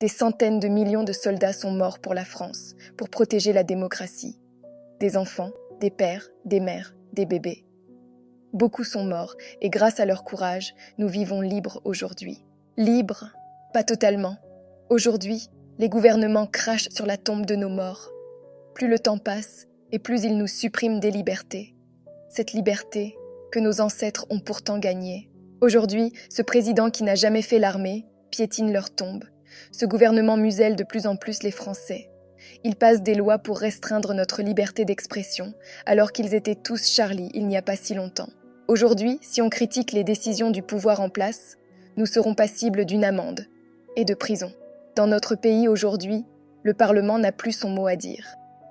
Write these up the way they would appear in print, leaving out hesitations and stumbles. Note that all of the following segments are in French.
Des centaines de millions de soldats sont morts pour la France, pour protéger la démocratie. Des enfants, des pères, des mères, des bébés. Beaucoup sont morts et grâce à leur courage, nous vivons libres aujourd'hui. Libres? Pas totalement. Aujourd'hui, les gouvernements crachent sur la tombe de nos morts. Plus le temps passe et plus ils nous suppriment des libertés. Cette liberté que nos ancêtres ont pourtant gagnée. Aujourd'hui, ce président qui n'a jamais fait l'armée piétine leur tombe. Ce gouvernement muselle de plus en plus les Français. Il passe des lois pour restreindre notre liberté d'expression, alors qu'ils étaient tous Charlie il n'y a pas si longtemps. Aujourd'hui, si on critique les décisions du pouvoir en place, nous serons passibles d'une amende et de prison. Dans notre pays aujourd'hui, le Parlement n'a plus son mot à dire.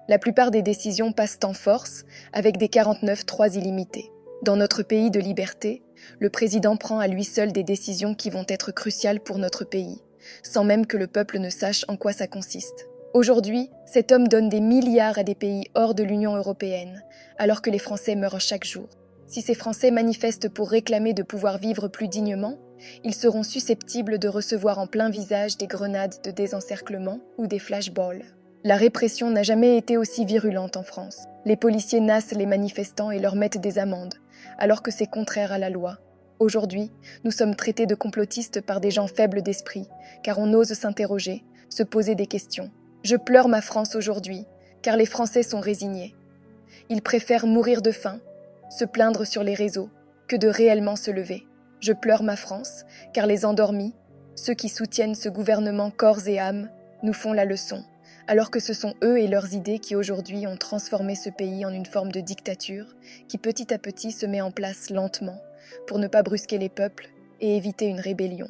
La plupart des décisions passent en force, avec des 49-3 illimités. Dans notre pays de liberté, le président prend à lui seul des décisions qui vont être cruciales pour notre pays, sans même que le peuple ne sache en quoi ça consiste. Aujourd'hui, cet homme donne des milliards à des pays hors de l'Union européenne, alors que les Français meurent chaque jour. Si ces Français manifestent pour réclamer de pouvoir vivre plus dignement, ils seront susceptibles de recevoir en plein visage des grenades de désencerclement ou des flashballs. La répression n'a jamais été aussi virulente en France. Les policiers nassent les manifestants et leur mettent des amendes, alors que c'est contraire à la loi. Aujourd'hui, nous sommes traités de complotistes par des gens faibles d'esprit, car on ose s'interroger, se poser des questions. Je pleure ma France aujourd'hui, car les Français sont résignés. Ils préfèrent mourir de faim, se plaindre sur les réseaux, que de réellement se lever. Je pleure ma France, car les endormis, ceux qui soutiennent ce gouvernement corps et âme, nous font la leçon, alors que ce sont eux et leurs idées qui aujourd'hui ont transformé ce pays en une forme de dictature qui petit à petit se met en place lentement pour ne pas brusquer les peuples et éviter une rébellion.